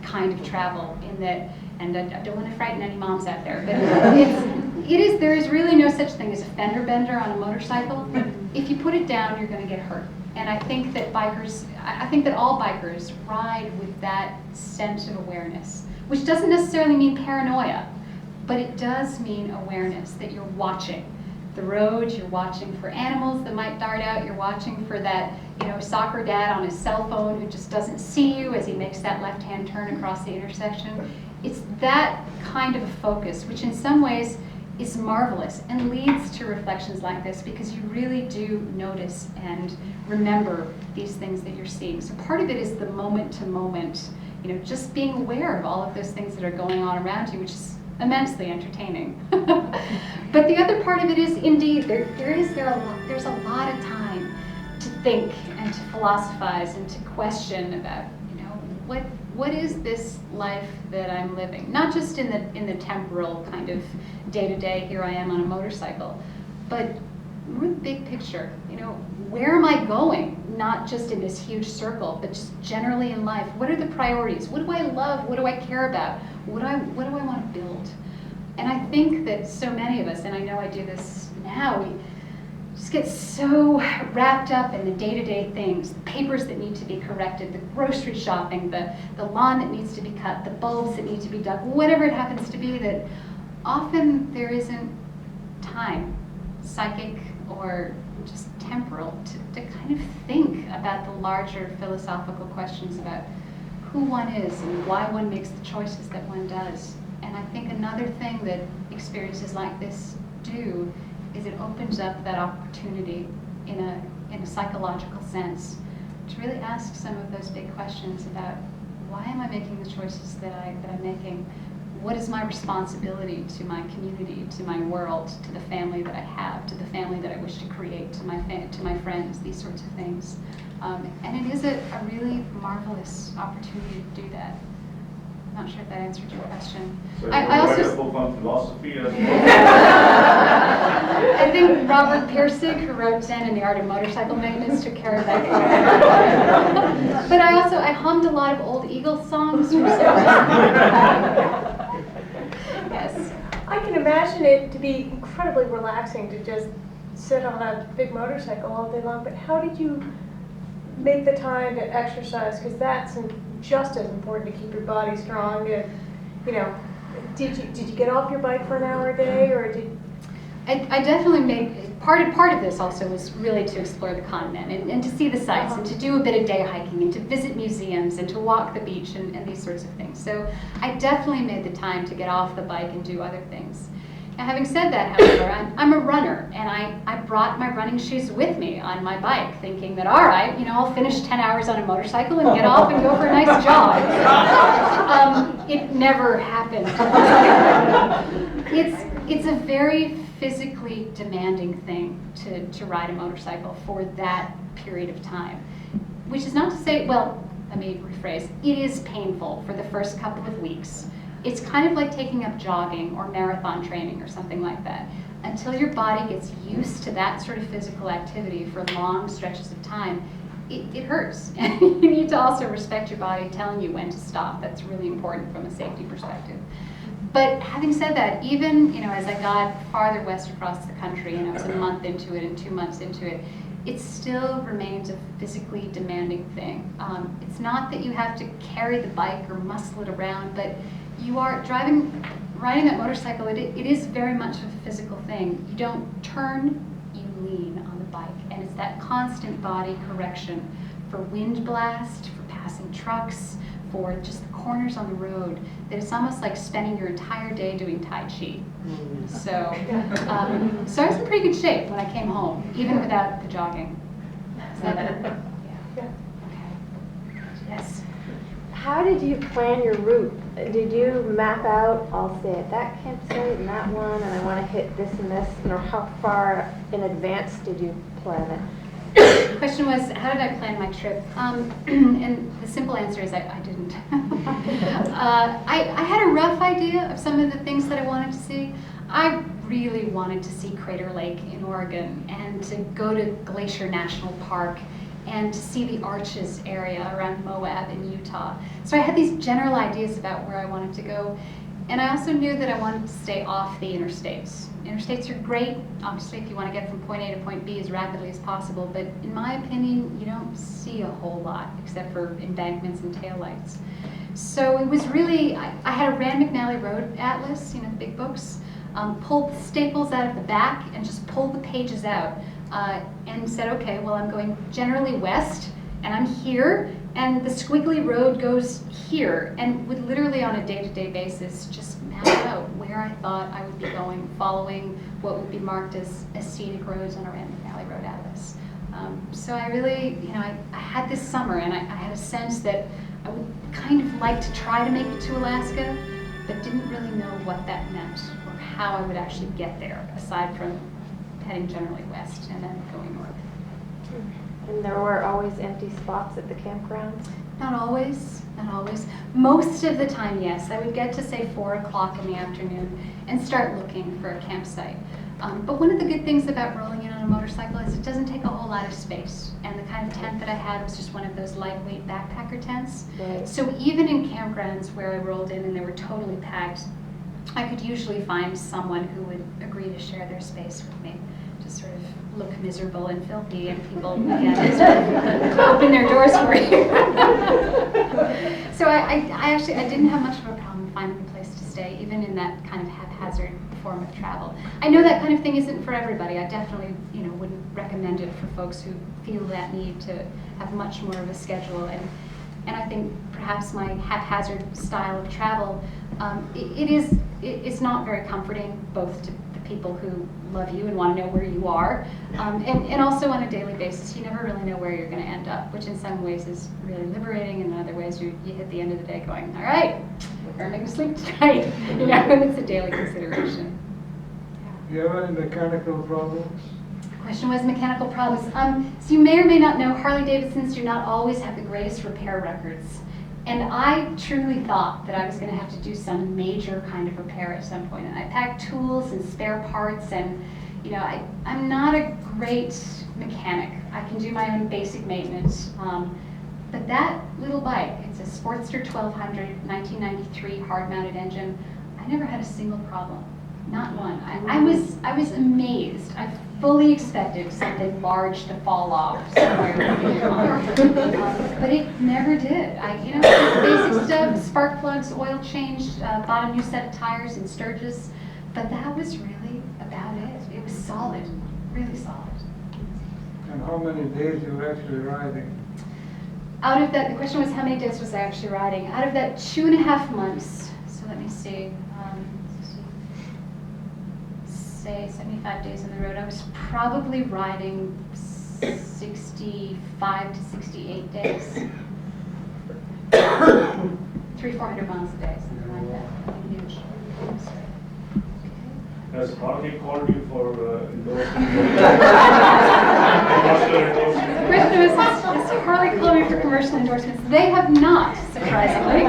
kind of travel in that, and I don't want to frighten any moms out there, but there is really no such thing as a fender bender on a motorcycle. If you put it down, you're going to get hurt. And I think that all bikers ride with that sense of awareness, which doesn't necessarily mean paranoia, but it does mean awareness that you're watching the road, you're watching for animals that might dart out, you're watching for that, you know, soccer dad on his cell phone who just doesn't see you as he makes that left-hand turn across the intersection. It's that kind of a focus, which in some ways is marvelous and leads to reflections like this because you really do notice and remember these things that you're seeing. So part of it is the moment to moment, you know, just being aware of all of those things that are going on around you, which is immensely entertaining. But the other part of it is indeed there's a lot of time to think and to philosophize and to question about, you know, what is this life that I'm living? Not just in the temporal kind of day-to-day, here I am on a motorcycle, but more the big picture. You know, where am I going? Not just in this huge circle, but just generally in life. What are the priorities? What do I love? What do I care about? What do I want to build? And I think that so many of us, and I know I do this now, we just get so wrapped up in the day-to-day things, the papers that need to be corrected, the grocery shopping, the lawn that needs to be cut, the bulbs that need to be dug, whatever it happens to be, that often there isn't time, psychic or just temporal, to kind of think about the larger philosophical questions about who one is and why one makes the choices that one does. And I think another thing that experiences like this do is it opens up that opportunity in a psychological sense to really ask some of those big questions about why am I making the choices that I'm making? What is my responsibility to my community, to my world, to the family that I have, to the family that I wish to create, to my friends, these sorts of things. And it is a really marvelous opportunity to do that. I'm not sure if that answered your question. So you I write also a book on philosophy as well? I think Robert Pirsig, who wrote Zen and the Art of Motorcycle Maintenance, took care of that. But I hummed a lot of old Eagles songs for Yes. I can imagine it to be incredibly relaxing to just sit on a big motorcycle all day long, but how did you make the time to exercise? Because that's just as important to keep your body strong. And, you know, did you get off your bike for an hour a day, or did? I definitely made, part of this also was really to explore the continent and to see the sights and to do a bit of day hiking and to visit museums and to walk the beach and these sorts of things. So I definitely made the time to get off the bike and do other things. Now, having said that, however, I'm a runner, and I brought my running shoes with me on my bike, thinking that, all right, I'll finish 10 hours on a motorcycle and get off and go for a nice jog. It never happened. It's a very physically demanding thing to ride a motorcycle for that period of time, which is not to say, well, let me rephrase, it is painful for the first couple of weeks. It's kind of like taking up jogging or marathon training or something like that. Until your body gets used to that sort of physical activity for long stretches of time, it hurts. And you need to also respect your body telling you when to stop. That's really important from a safety perspective. But having said that, even as I got farther west across the country, and I was a month into it and 2 months into it, it still remains a physically demanding thing. It's not that you have to carry the bike or muscle it around, but you are riding that motorcycle, it is very much a physical thing. You don't turn, you lean on the bike. And it's that constant body correction for wind blast, for passing trucks, for just the corners on the road, that it's almost like spending your entire day doing Tai Chi. So I was in pretty good shape when I came home, even without the jogging. Is that better? Yeah. Okay. Yes. How did you plan your route? Did you map out, I'll stay at that campsite and that one, and I want to hit this and this, how far in advance did you plan it? The question was, how did I plan my trip? And the simple answer is I didn't. I had a rough idea of some of the things that I wanted to see. I really wanted to see Crater Lake in Oregon and to go to Glacier National Park and to see the Arches area around Moab in Utah. So I had these general ideas about where I wanted to go. And I also knew that I wanted to stay off the interstates. Interstates are great, obviously, if you want to get from point A to point B as rapidly as possible, but in my opinion, you don't see a whole lot except for embankments and taillights. So it was really, I had a Rand McNally Road Atlas, the big books, pulled the staples out of the back and just pulled the pages out and said, okay, well, I'm going generally west, and I'm here, and the squiggly road goes here, and would literally on a day-to-day basis just map out where I thought I would be going, following what would be marked as scenic roads on a Rand McNally Road Atlas. So I really, I had this summer, and I had a sense that I would kind of like to try to make it to Alaska, but didn't really know what that meant or how I would actually get there, aside from heading generally west and then going north. And there were always empty spots at the campgrounds? Not always, not always. Most of the time, yes. I would get to say 4 o'clock in the afternoon and start looking for a campsite. But one of the good things about rolling in on a motorcycle is it doesn't take a whole lot of space. And the kind of tent that I had was just one of those lightweight backpacker tents. Right. So even in campgrounds where I rolled in and they were totally packed, I could usually find someone who would agree to share their space with me. Just sort of look miserable and filthy, and people again sort of open their doors for you. So I didn't have much of a problem finding a place to stay, even in that kind of haphazard form of travel. I know that kind of thing isn't for everybody. I definitely wouldn't recommend it for folks who feel that need to have much more of a schedule. And I think perhaps my haphazard style of travel, it's not very comforting, both to the people who love you and want to know where you are, and also on a daily basis. You never really know where you're going to end up, which in some ways is really liberating, and in other ways you hit the end of the day going, all right, we're going to sleep tonight, and it's a daily consideration. Do you have any mechanical problems? Question was mechanical problems. So you may or may not know Harley Davidsons do not always have the greatest repair records. And I truly thought that I was going to have to do some major kind of repair at some point. And I packed tools and spare parts, and I'm not a great mechanic. I can do my own basic maintenance. But that little bike, it's a Sportster 1200, 1993 hard-mounted engine. I never had a single problem. Not one. I was amazed. I fully expected something large to fall off somewhere. But it never did. Basic stuff, spark plugs, oil changed, bought a new set of tires in Sturgis, but that was really about it. solid, really solid. And how many days you're actually riding? Out of that, the question was how many days was I actually riding? Out of that 2.5 months, so let me see, say 75 days on the road, I was probably riding 65 to 68 days. 300-400 miles a day, something like that. Nothing huge. Has Harley called you for endorsement? The question was, has Harley called me for commercial endorsements? They have not, surprisingly.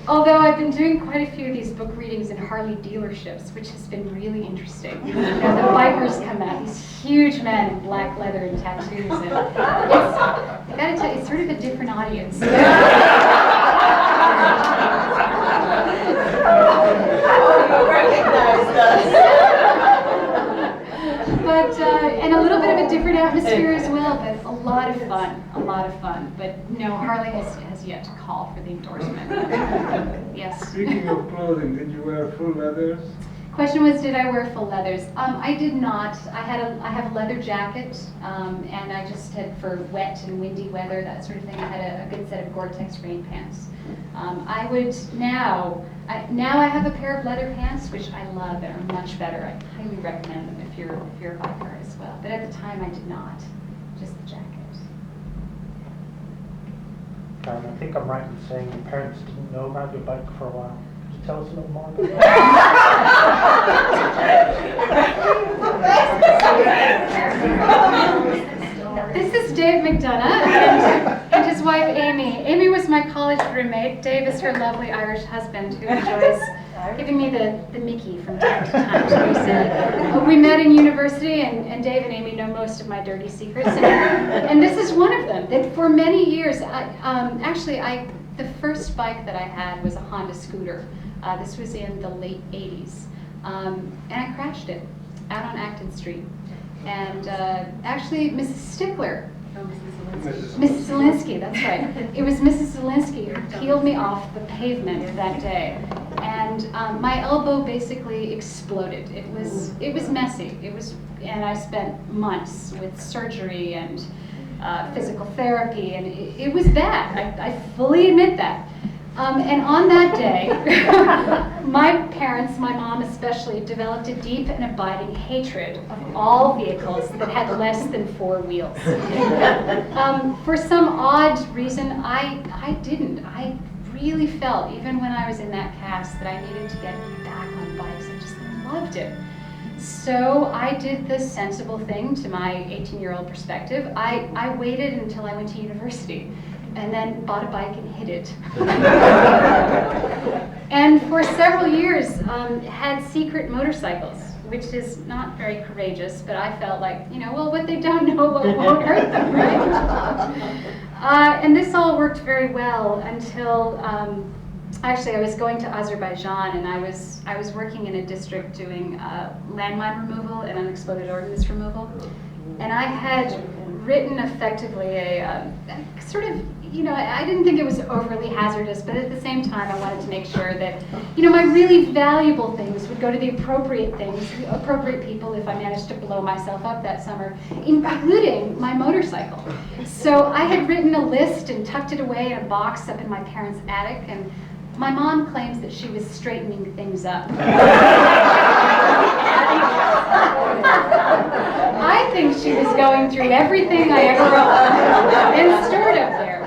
Although I've been doing quite a few of these book readings in Harley dealerships, which has been really interesting. You know, the bikers come out, these huge men in black leather and tattoos, and I gotta tell you, it's sort of a different audience. But, and a little bit of a different atmosphere as well, but a lot of fun, a lot of fun. But no, Harley has yet to call for the endorsement. Yes. Speaking of clothing, did you wear full leathers? Question was, did I wear full leathers? I did not. I have a leather jacket, and I just had, for wet and windy weather, that sort of thing, I had a good set of Gore-Tex rain pants. I would now I have a pair of leather pants, which I love and are much better. I highly recommend them if you're a biker as well. But at the time, I did not. Just the jacket. Karen, I think I'm right in saying your parents didn't know about your bike for a while. Could you tell us a little more about that? This is Dave McDonough and his wife Amy. Amy was my college roommate. Dave is her lovely Irish husband who enjoys giving me the Mickey from time to time, shall we say. We met in university, and Dave and Amy know most of my dirty secrets. And this is one of them. That for many years, the first bike that I had was a Honda scooter. This was in the late 80s. And I crashed it out on Acton Street. And actually, Mrs. Stickler, Mrs. Zelinsky, that's right. It was Mrs. Zelinsky who peeled me off the pavement that day. And my elbow basically exploded. It was messy. And I spent months with surgery and physical therapy, and it was bad. I fully admit that. And on that day, my parents, my mom especially, developed a deep and abiding hatred of all vehicles that had less than 4 wheels. For some odd reason, I didn't. I really felt, even when I was in that cast, that I needed to get back on bikes. I just loved it. So I did the sensible thing to my 18-year-old perspective. I waited until I went to university, and then bought a bike and hid it. And for several years, had secret motorcycles, which is not very courageous, but I felt like, what they don't know won't hurt them, right? And this all worked very well until, actually I was going to Azerbaijan, and I was working in a district doing landmine removal and unexploded ordnance removal. And I had written effectively a sort of, I didn't think it was overly hazardous, but at the same time I wanted to make sure that, my really valuable things would go to the appropriate people if I managed to blow myself up that summer, including my motorcycle. So I had written a list and tucked it away in a box up in my parents' attic, and my mom claims that she was straightening things up. I think she was going through everything I ever owned and stored up there.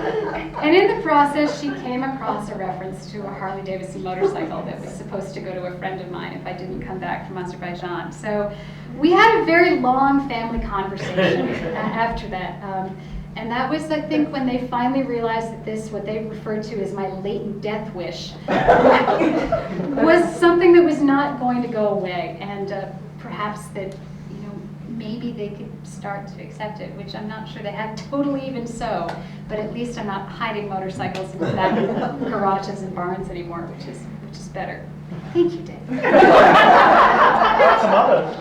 And in the process, she came across a reference to a Harley-Davidson motorcycle that was supposed to go to a friend of mine if I didn't come back from Azerbaijan. So we had a very long family conversation after that. And that was, I think, when they finally realized that this, what they referred to as my latent death wish, was something that was not going to go away. And perhaps that, maybe they could start to accept it, which I'm not sure they have totally even so. But at least I'm not hiding motorcycles in the back of garages and barns anymore, which is better. Thank you, Dave. Some others.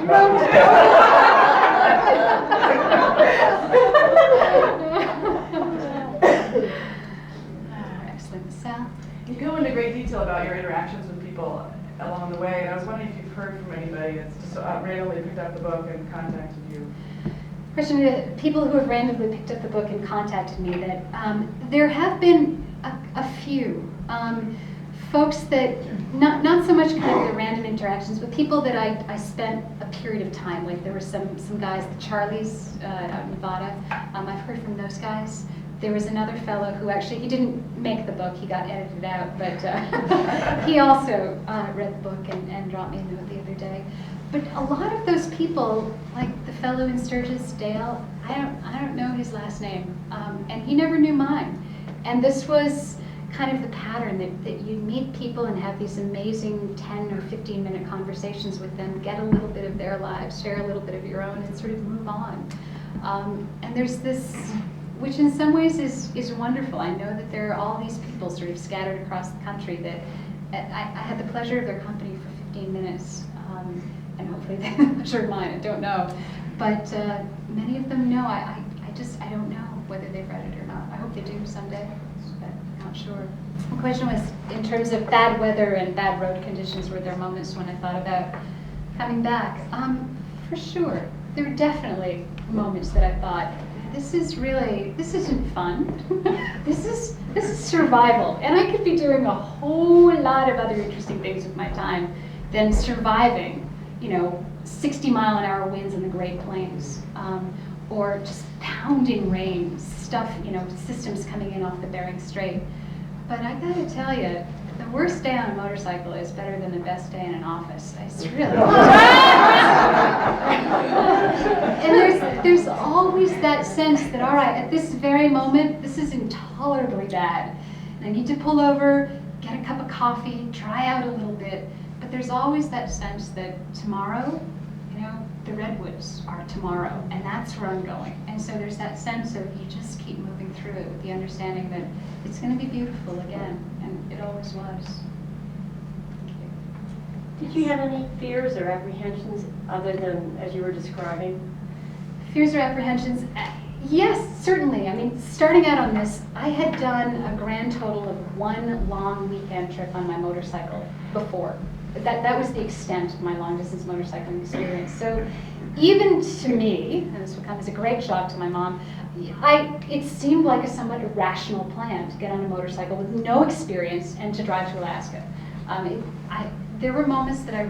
Excellent. Sal? You go into great detail about your interactions with people along the way, and I was wondering if you heard from anybody that's just randomly picked up the book and contacted you? Question to people who have randomly picked up the book and contacted me, that there have been a few folks that, not so much kind of the random interactions, but people that I spent a period of time with. There were some guys, the Charlies out in Nevada. I've heard from those guys. There was another fellow who actually, he didn't make the book, he got edited out, but he also read the book and dropped me a note the other day. But a lot of those people, like the fellow in Sturgis, Dale, I don't know his last name, and he never knew mine. And this was kind of the pattern, that you meet people and have these amazing 10 or 15-minute conversations with them, get a little bit of their lives, share a little bit of your own, and sort of move on. And there's this, which in some ways is wonderful. I know that there are all these people sort of scattered across the country that I had the pleasure of their company for 15 minutes, and hopefully they had the pleasure of mine, I don't know. But many of them know. I don't know whether they've read it or not. I hope they do someday, but I'm not sure. The question was, in terms of bad weather and bad road conditions, were there moments when I thought about coming back? For sure. There were definitely moments that I thought, this isn't fun. This is survival. And I could be doing a whole lot of other interesting things with my time than surviving, 60-mile-an-hour winds in the Great Plains, or just pounding rain, systems coming in off the Bering Strait. But I gotta tell you, the worst day on a motorcycle is better than the best day in an office. It's really. And there's always that sense that, all right, at this very moment, this is intolerably bad. And I need to pull over, get a cup of coffee, dry out a little bit. But there's always that sense that tomorrow, the redwoods are tomorrow, and that's where I'm going. And so there's that sense of you just keep moving through it with the understanding that it's going to be beautiful again, and it always was. Did you have any fears or apprehensions other than as you were describing? Fears or apprehensions? Yes, certainly. I mean, starting out on this, I had done a grand total of one long weekend trip on my motorcycle before. That was the extent of my long-distance motorcycling experience. So even to me, and this would come as a great shock to my mom, it seemed like a somewhat irrational plan to get on a motorcycle with no experience and to drive to Alaska. There were moments that I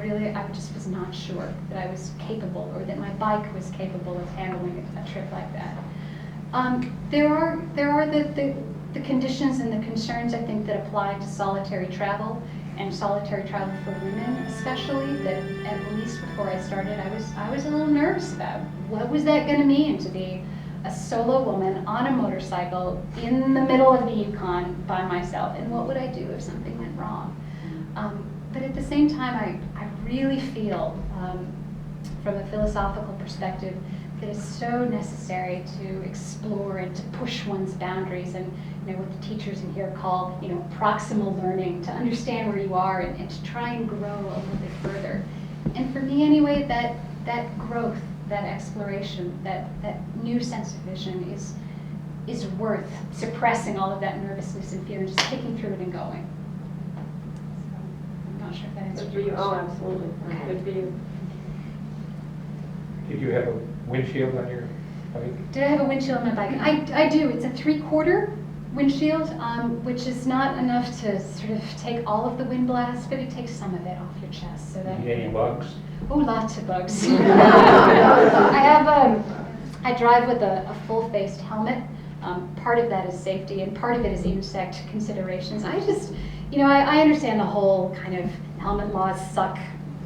just was not sure that I was capable, or that my bike was capable of handling a trip like that. There are the conditions and the concerns, I think, that apply to solitary travel, and solitary travel for women especially, that at least before I started, I was a little nervous about. What was that going to mean to be a solo woman on a motorcycle in the middle of the Yukon by myself, and what would I do if something went wrong? But at the same time, I really feel, from a philosophical perspective, that it's so necessary to explore and to push one's boundaries, and what the teachers in here call proximal learning, to understand where you are and to try and grow a little bit further. And for me anyway, that growth, that exploration, that new sense of vision is worth suppressing all of that nervousness and fear and just kicking through it and going. I'm not sure if that answers your question. Oh, absolutely. Okay. Good for you. Did you have a windshield on your bike? Did I have a windshield on my bike? I do. It's a 3/4 windshield, which is not enough to sort of take all of the wind blast, but it takes some of it off your chest. So that. Any bugs? Oh, lots of bugs. I drive with a full-faced helmet. Part of that is safety, and part of it is insect considerations. I understand the whole kind of helmet laws suck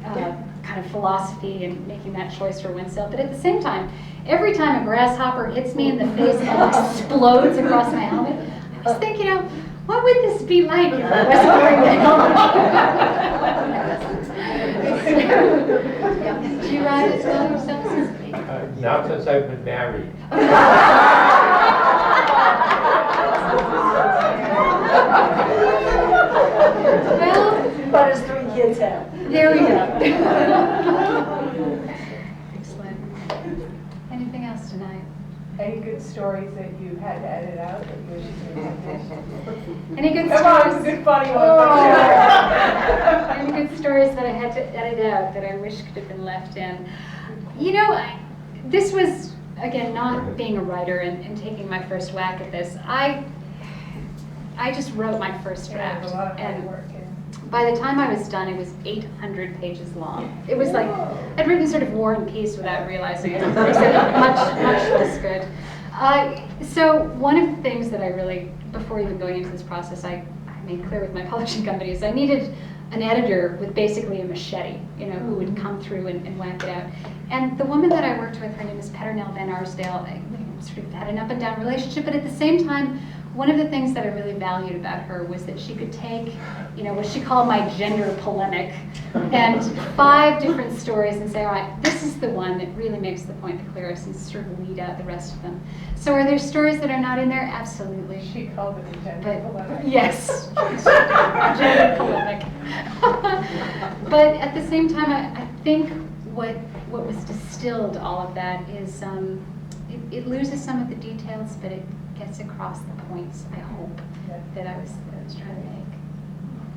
kind of philosophy and making that choice for windsill, but at the same time, every time a grasshopper hits me in the face and explodes across my helmet, I was thinking, what would this be like if I wasn't wearing the helmet? Do you ride as well yourself? Not since I've been married. Well, But his 3 kids have. there we go. Excellent. Anything else tonight? Any good stories that you had to edit out that you wish you could have finished? Any good Come on, it's a stories? good funny one. Oh. Any good stories that I had to edit out that I wish could have been left in. You know, this was, again, not being a writer and taking my first whack at this. I just wrote my first draft. A lot of hard And work. by the time I was done, it was 800 pages long. It was like, I'd written sort of War and Peace without realizing it. Much less good. So one of the things that I really, before even going into this process, I made clear with my publishing company is I needed an editor with basically a machete, you know, who would come through and whack it out. And the woman that I worked with, her name is Peternell Van Arsdale. I sort of had an up and down relationship, but at the same time, one of the things that I really valued about her was that she could take, you know, what she called my gender polemic, and 5 different stories and say, all right, this is the one that really makes the point the clearest, and sort of weed out the rest of them. So are there stories that are not in there? Absolutely. She called it the gender polemic. Yes, gender polemic. But at the same time, I think what was distilled all of that is it loses some of the details, but it gets across the points, I hope, that I was trying to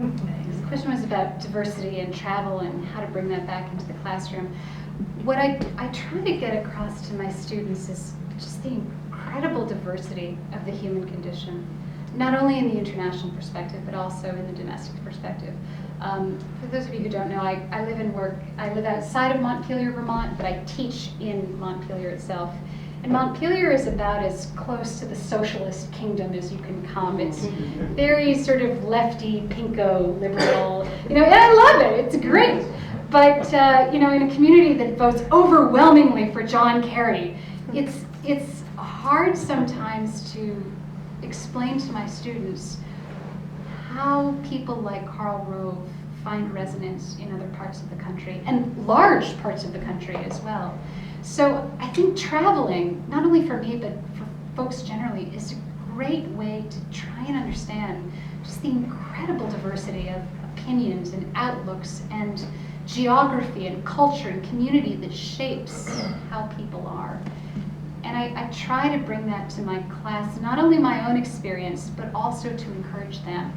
make. This question was about diversity and travel and how to bring that back into the classroom. What I try to get across to my students is just the incredible diversity of the human condition, not only in the international perspective, but also in the domestic perspective. For those of you who don't know, I live outside of Montpelier, Vermont, but I teach in Montpelier itself. And Montpelier is about as close to the socialist kingdom as you can come. It's very sort of lefty, pinko, liberal, you know, and I love it, it's great. But, you know, in a community that votes overwhelmingly for John Kerry, it's hard sometimes to explain to my students how people like Karl Rove find resonance in other parts of the country, and large parts of the country as well. So I think traveling, not only for me, but for folks generally, is a great way to try and understand just the incredible diversity of opinions and outlooks and geography and culture and community that shapes how people are. And I try to bring that to my class, not only my own experience, but also to encourage them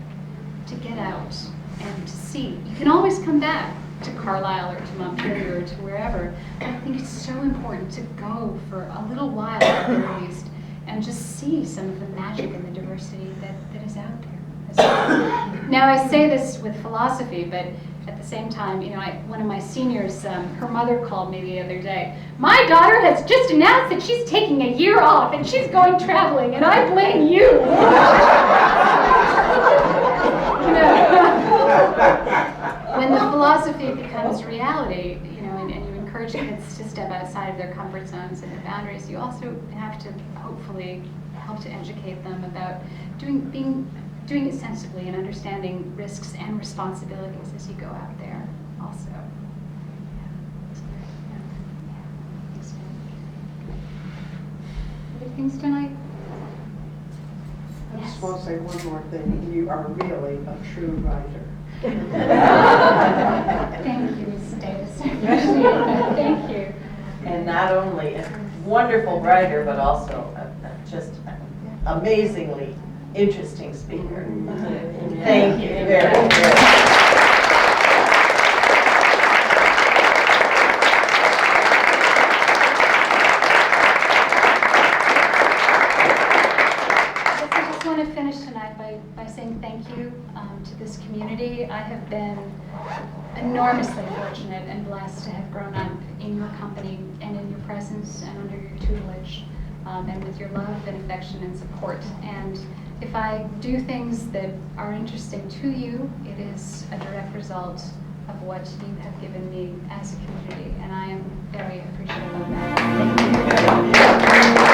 to get out and to see. You can always come back to Carlisle or to Montpelier or to wherever. But I think it's so important to go for a little while at the very least and just see some of the magic and the diversity that is out there as well. Now I say this with philosophy, but at the same time, you know, one of my seniors, her mother called me the other day. My daughter has just announced that she's taking a year off and she's going traveling, and I blame you. You know, when the philosophy becomes reality, you know, and you encourage kids to step outside of their comfort zones and their boundaries, you also have to hopefully help to educate them about doing it sensibly and understanding risks and responsibilities as you go out there also. Other things tonight? I just want to say one more thing. You are really a true writer. Thank you, Ms. Davis. I appreciate that. Thank you. And not only a wonderful writer, but also just amazingly interesting speaker. Thank you very much. I just want to finish tonight by saying thank you to this community. I have been enormously fortunate and blessed to have grown up in your company and in your presence and under your tutelage, and with your love and affection and support. And if I do things that are interesting to you, it is a direct result of what you have given me as a community, and I am very appreciative of that. Thank you.